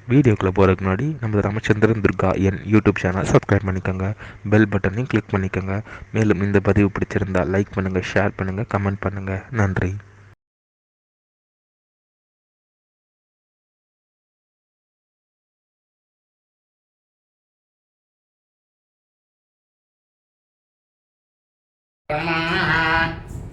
வீடியோக்குள்ளே போகிறதுக்கு முன்னாடி நம்ம ராமச்சந்திரன் துர்கா என் யூடியூப் சேனல் சப்ஸ்கிரைப் பண்ணிக்கோங்க, பெல் பட்டனையும் கிளிக் பண்ணிக்கோங்க. மேலும் இந்த பதிவு பிடிச்சிருந்தால் லைக் பண்ணுங்கள், ஷேர் பண்ணுங்கள், கமெண்ட் பண்ணுங்கள். நன்றி.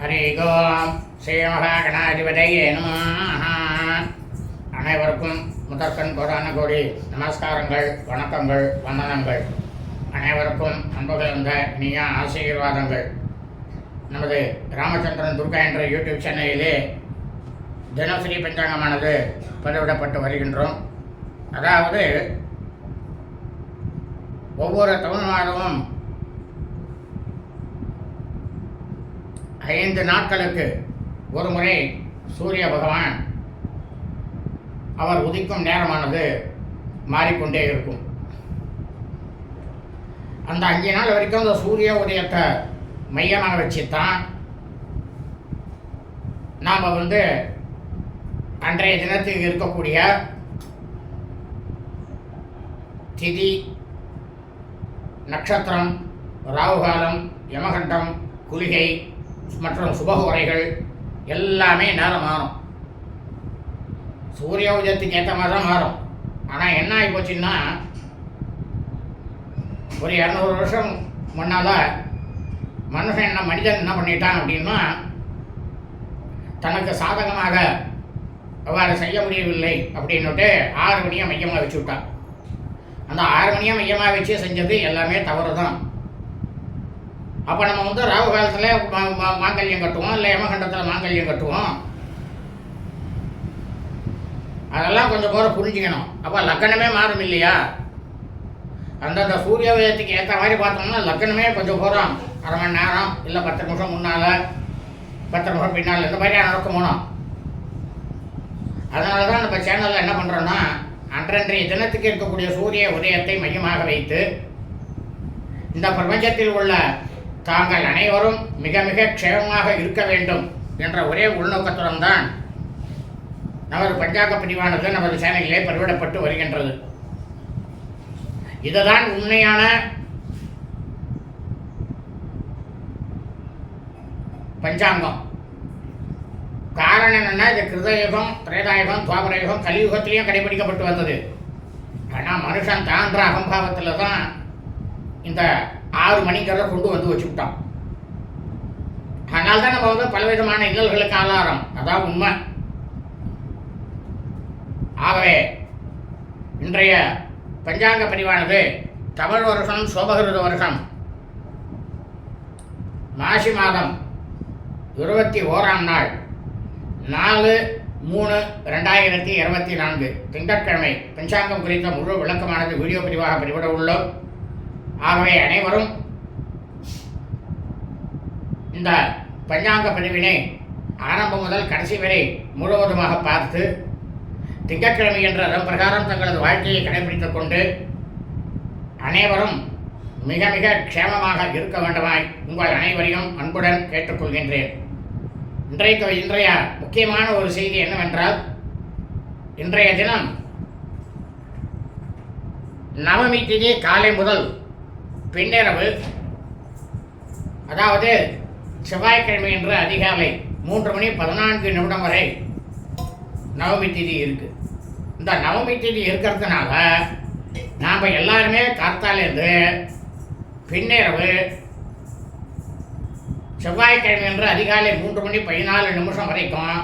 ஹரி ஓம் ஸ்ரீ மகாகணாதிபதியே நமः. அனைவருக்கும் முதற்கண் கோடான கோடி நமஸ்காரங்கள், வணக்கங்கள், வந்தனங்கள். அனைவருக்கும் அன்பு கலந்த இனிய ஆசீர்வாதங்கள். நமது ராமச்சந்திரன் துர்கா என்ற யூடியூப் சேனலிலே தினசரி பஞ்சாங்கமானது பதிவிடப்பட்டு வருகின்றோம். அதாவது ஒவ்வொரு தமிழ் மாதமும் 5 நாட்களுக்கு ஒரு முறை சூரிய பகவான் அவர் உதிக்கும் நேரமானது மாறிக்கொண்டே இருக்கும். அந்த 5 நாள் வரைக்கும் அந்த சூரிய உதயத்தை மையமாக வச்சுத்தான் நாம் அன்றைய தினத்துக்கு இருக்கக்கூடிய திதி, நட்சத்திரம், ராகுகாலம், யமகண்டம், குளிகை மற்றும் சுபகுரைகள் எல்லாமே நேரம் மாறும். சூரிய உதயத்துக்கு ஏற்ற மாதிரி தான் மாறும். ஆனால் என்ன ஆகி போச்சுன்னா, ஒரு 200 வருஷம் முன்னால் மனிதன் என்ன பண்ணிட்டான் அப்படின்னா, தனக்கு சாதகமாக அவ்வாறு செய்ய முடியவில்லை அப்படின்னுட்டு 6 மணியை மையமாக வச்சு விட்டான். அந்த 6 மணியை மையமாக வச்சு செஞ்சது எல்லாமே தவறு தான். அப்போ நம்ம ராகு காலத்தில் மாங்கல்யம் கட்டுவோம், இல்லை யமகண்டத்தில் மாங்கல்யம் கட்டுவோம். அதெல்லாம் கொஞ்சம் போகிற புரிஞ்சுக்கணும். அப்போ லக்கணமே மாறும் இல்லையா? அந்தந்த சூரிய உதயத்துக்கு ஏற்ற மாதிரி பார்த்தோம்னா லக்கணமே கொஞ்சம் போகிறோம். 1/2 மணி நேரம் இல்லை 10 நிமிஷம் முன்னால், 10 நிமிஷம் பின்னால், இந்த மாதிரியாக நடக்கும் போனோம். அதனால தான் நம்ம சேனலில் என்ன பண்ணுறோன்னா, அன்றன்றைய தினத்துக்கு இருக்கக்கூடிய சூரிய உதயத்தை மையமாக வைத்து இந்த பிரபஞ்சத்தில் உள்ள தாங்கள் அனைவரும் மிக மிக க்ஷேமமாக இருக்க வேண்டும் என்ற ஒரே உள்நோக்கத்துடன் தான் நமது பஞ்சாங்க பிரிவானது நமது சேனலிலே பதிவிடப்பட்டு வருகின்றது. இதுதான் உண்மையான பஞ்சாங்கம். காரணம் என்னன்னா, இது கிருதயுகம், திரேதாயுகம், துவாபரயுகம், கலியுகத்திலையும் கடைபிடிக்கப்பட்டு வந்தது. ஆனால் மனுஷன் தான்ற அகம்பாவத்தில் தான் இந்த 6 மணிங்கிறத கொண்டு வச்சுக்கிட்டோம். அதனால தான் நம்ம பலவிதமான இன்னல்களுக்கு ஆளாரம். அதான் உண்மை. ஆகவே இன்றைய பஞ்சாங்க பதிவானது தமிழ் வருஷம் சோபகிருத வருஷம் மாசி மாதம் 21ஆம் நாள் 4/3/2024 திங்கட்கிழமை பஞ்சாங்கம் குறித்த முழு விளக்கமானது வீடியோ பதிவாக பதிவிட உள்ளோம். ஆகவே அனைவரும் இந்த பஞ்சாங்க பதிவினை ஆரம்பம் முதல் கடைசி வரை முழுவதுமாக பார்த்து திங்கட்கிழமை என்ற அதன் பிரகாரம் தங்களது வாழ்க்கையை கடைபிடித்துக் கொண்டு அனைவரும் மிக மிக க்ஷேமமாக இருக்க வேண்டுமாய் உங்கள் அனைவரையும் அன்புடன் கேட்டுக்கொள்கின்றேன். இன்றைய முக்கியமான ஒரு செய்தி என்னவென்றால், இன்றைய தினம் நவமி திதி காலை முதல் பின்னிரவு, அதாவது செவ்வாய்க்கிழமை என்று அதிகாலை 3:14 வரை நவமி திதி இருக்கு. இந்த நவமி திதி இருக்கிறதுனால நாம் எல்லாருமே காத்தாலேருந்து பின்னிரவு செவ்வாய்க்கிழமை என்று அதிகாலை 3:14 வரைக்கும்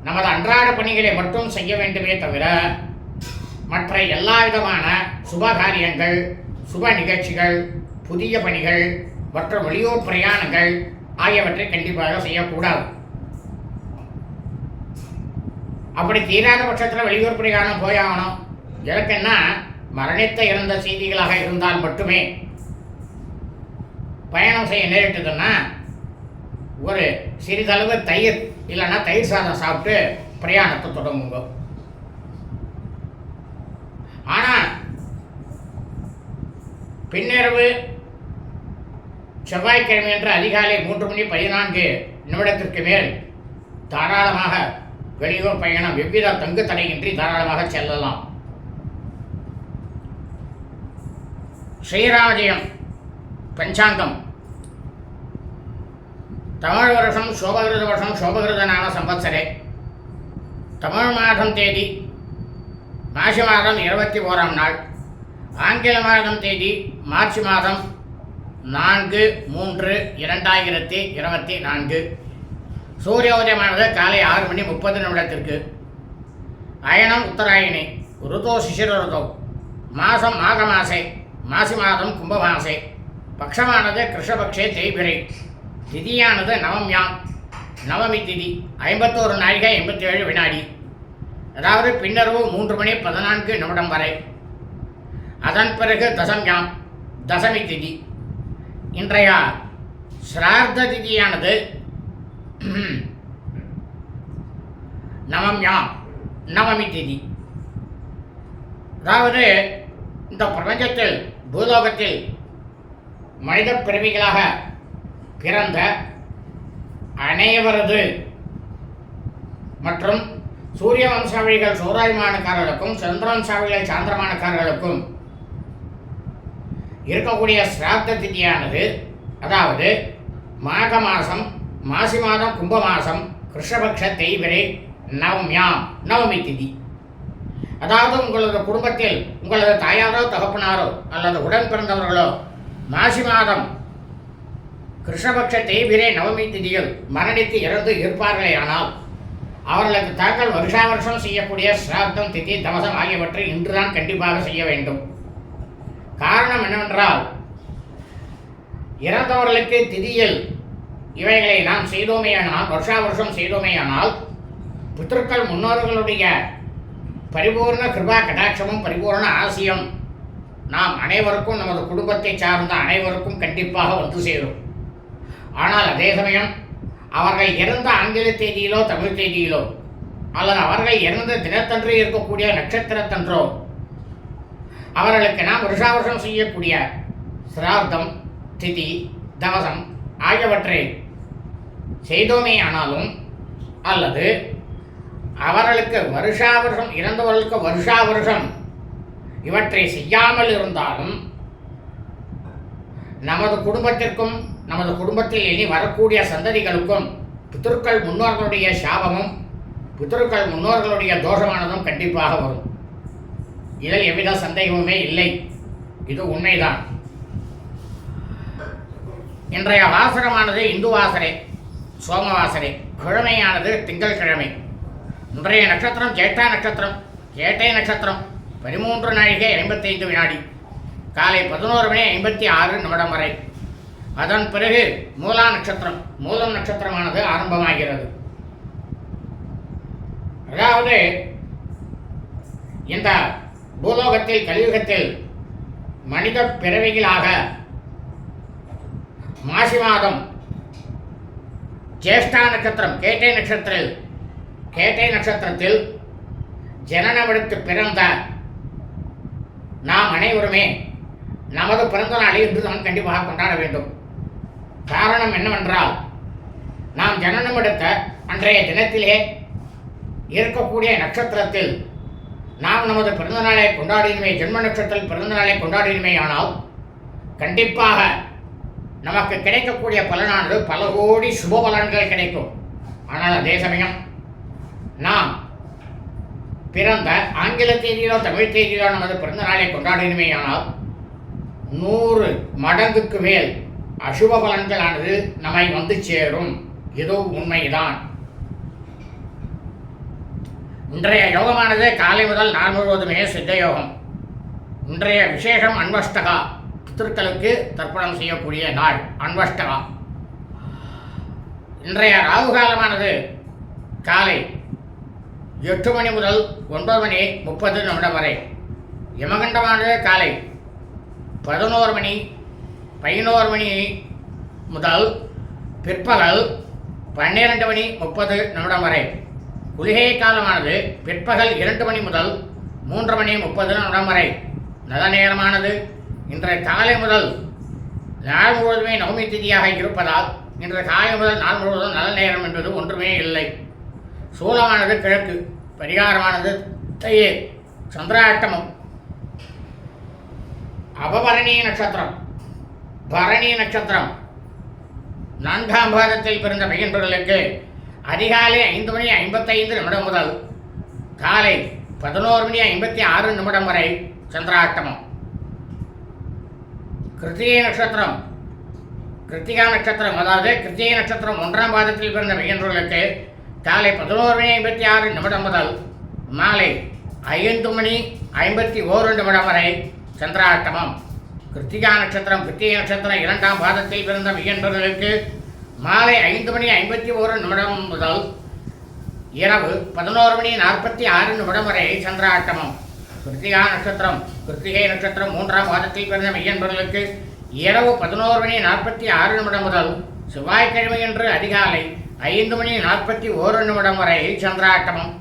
நமது அன்றாட பணிகளை மட்டும் செய்ய வேண்டுமே தவிர மற்ற எல்லா விதமான சுப காரியங்கள், சுப நிகழ்ச்சிகள், புதிய பணிகள் மற்றும் வெளியூர் பிரயாணங்கள் ஆகியவற்றை கண்டிப்பாக செய்யக்கூடாது. அப்படி தீராத பட்சத்தில் வெளியூர் பிரயாணம் போயாகணும். எதற்கென்னா, மரணித்த இறந்த செய்திகளாக இருந்தால் மட்டுமே பயணம் செய்ய நேரிட்டதுன்னா ஒரு சிறிதளவு தயிர் இல்லைன்னா தயிர் சாதம் சாப்பிட்டு பிரயாணத்தை தொடங்குங்க. ஆனால் பின்னிரவு செவ்வாய்க்கிழமை என்ற அதிகாலை 3:14 மேல் தாராளமாக வெளியூர் பயணம் எவ்வித தங்கு தடையின்றி தாராளமாக செல்லலாம். ஸ்ரீராமஜெயம் பஞ்சாங்கம் தமிழ் வருஷம் சோபகிருத வருஷம் சோபகிருத நாம சம்பத்சரே தமிழ் மாதம் தேதி மாசி மாதம் 21ஆம் நாள், ஆங்கில மாதம் தேதி மார்ச் மாதம் 4/3/2024. சூரிய உதயமானது காலை 6:30 அயனம் உத்தராயணி, ருதோ சிசிர ருதோ, மாதம் மாக மாசே, மாசி மாதம் கும்பமாசே, பக்ஷமானது கிருஷ்ணபக்ஷே தேய்பிரை, திதியானது நவம்யாம், நவமி திதி 51 நாழிகை 87 வினாடி, அதாவது பின்னரவு 3:14 வரை. அதன் பிறகு தசம்யாம், தசமி திதி. இன்றைய சிரார்த்த திதியானது நவம்யாம், நவமி திதி. அதாவது இந்த பிரபஞ்சத்தில் பூலோகத்தில் மனித பிறவிகளாக பிறந்த அனைவரது மற்றும் சூரிய வம்சாவளிகள் சௌராயமானக்காரர்களுக்கும் சந்திரவம்சாவளிகள் சாந்திரமானக்காரர்களுக்கும் இருக்கக்கூடிய சிராத்த திதியானது, அதாவது மாக மாதம் மாசி மாதம் கும்ப மாதம் கிருஷ்ணபக்ஷ தேய்பிரை நவம்யாம், நவமி திதி. அதாவது உங்களது குடும்பத்தில் உங்களது தாயாரோ தகப்பனாரோ அல்லது உடன் பிறந்தவர்களோ மாசி மாதம் கிருஷ்ணபக்ஷ தேய்பிரை நவமி திதியில் மரணித்து இறந்து இருப்பார்களே ஆனால் அவர்களுக்கு தாங்கள் வருஷா வருஷம் செய்யக்கூடிய சிராத்தம் திதி தவசம் ஆகியவற்றை இன்றுதான் கண்டிப்பாக செய்ய வேண்டும். காரணம் என்னவென்றால், இறந்தவர்களுக்கு திதியில் இவைகளை நாம் செய்தோமேயானால், வருஷா வருஷம் செய்தோமேயானால், பித்ருக்கள் முன்னோர்களுடைய பரிபூர்ண கிருபா கடாட்சமும் பரிபூர்ண ஆசியம் நாம் அனைவருக்கும், நமது குடும்பத்தை சார்ந்த அனைவருக்கும் கண்டிப்பாக வந்து சேரும். ஆனால் அதே சமயம் அவர்கள் இறந்த ஆங்கில தேதியிலோ தமிழ் தேதியிலோ அல்லது அவர்கள் இறந்த தினத்தன்று இருக்கக்கூடிய நட்சத்திரத்தன்றோ அவர்களுக்கு நாம் வருஷா வருஷம் செய்யக்கூடிய சிரார்த்தம் திதி தவசம் ஆகியவற்றை செய்தோமே ஆனாலும், அல்லது அவர்களுக்கு வருஷா வருஷம் இறந்தவர்களுக்கு வருஷா வருஷம் இவற்றை செய்யாமல் இருந்தாலும், நமது குடும்பத்திற்கும் நமது குடும்பத்தில் இனி வரக்கூடிய சந்ததிகளுக்கும் பித்ருக்கள் முன்னோர்களுடைய சாபமும் பித்ருக்கள் முன்னோர்களுடைய தோஷமானதும் கண்டிப்பாக வரும். இதில் எவ்வித சந்தேகமுமே இல்லை, இது உண்மைதான். இன்றைய வாசகமானது இந்து வாசரே, சோமவாசரே, கிழமையானது திங்கள் கிழமை. இன்றைய நட்சத்திரம் ஜேட்டா நட்சத்திரம், கேட்டை நட்சத்திரம் 13 நாழிகை 55 வினாடி, காலை 11:56 வரை. அதன் பிறகு மூலா நட்சத்திரம், மூலம் நட்சத்திரமானது ஆரம்பமாகிறது. அதாவது இந்த பூலோகத்தில் கலியுகத்தில் மனித பிறவிகளாக மாசி மாதம் ஜேஷ்டா நட்சத்திரம் கேட்டை நட்சத்திரத்தில் ஜனனமெடுத்து பிறந்த நாம் அனைவருமே நமது பிறந்த நாளை இன்று நாம் கண்டிப்பாக கொண்டாட வேண்டும். காரணம் என்னவென்றால், நாம் ஜனனம் எடுத்த அன்றைய தினத்திலே இருக்கக்கூடிய நட்சத்திரத்தில் நாம் நமது பிறந்த நாளை கொண்டாடினுமே, ஜென்ம நட்சத்திரத்தில் பிறந்த நாளை கொண்டாடினுமே ஆனால் கண்டிப்பாக நமக்கு கிடைக்கக்கூடிய பலனானது பல கோடி சுப பலன்கள் கிடைக்கும். ஆனால் அதே சமயம் நாம் பிறந்த ஆங்கில தேதியிலோ தமிழ் தேதியிலோ நமது பிறந்த நாளை கொண்டாடினுமே ஆனால் 100 மடங்குக்கு மேல் அசுப பலன்களானது நம்மை வந்து சேரும். இது உண்மைதான். இன்றைய யோகமானது காலை முதல் நாள் முழுவதுமே சித்த யோகம். இன்றைய விசேஷம் அன்வஷ்டகா, பித்ருக்களுக்கு தர்ப்பணம் செய்யக்கூடிய நாள் அன்வஷ்டகா. இன்றைய ராகு காலமானது காலை 8 மணி முதல் 9:30 வரை. யமகண்டமானது காலை 11 மணி முதல் பிற்பகல் 12:30 வரை. குளிகை காலமானது பிற்பகல் 2 மணி முதல் 3:30 வரை. நல்ல நேரமானது இன்றைய காலை முதல் நாள் முழுவதுமே நவமி திதியாக இருப்பதால் இன்றைய காலை முதல் நாள் முழுவதும் நல்ல நேரம் என்பது ஒன்றுமே இல்லை. சூலமானது கிழக்கு, பரிகாரமானது தையே. சந்திராஷ்டமம். அபபரணி நட்சத்திரம், பரணி நட்சத்திரம் 4ஆம் பாதத்தில் பிறந்த பையன்களுக்கு அதிகாலை 5:55 முதல் காலை 11:56 வரை சந்திராஷ்டமம். கிருத்திகை நட்சத்திரம், கிருத்திகா நட்சத்திரம், அதாவது கிருத்திகை நட்சத்திரம் 1ஆம் பாதத்தில் பிறந்த பையன்களுக்கு காலை 11:56 முதல் மாலை 5:51 வரை சந்திராஷ்டமம். கிருத்திகா நட்சத்திரம், கிருத்திகை நட்சத்திரம் 2ஆம் பாதத்தில் பிறந்த பையன்களுக்கு மாலை 5:51 முதல் இரவு 11:46 வரை சந்திராஷ்டமம். கிருத்திகா நட்சத்திரம், கிருத்திகை நட்சத்திரம் 3ஆம் பாதத்தில் பிறந்த மையன்பர்களுக்கு இரவு 11:46 முதல் செவ்வாய்க்கிழமையன்று அதிகாலை 5:41 வரை சந்திராஷ்டமம்.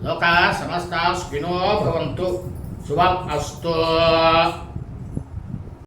லோகா சமஸ்தா ஸ்கினோ பவந்து. சுபம் அஸ்து.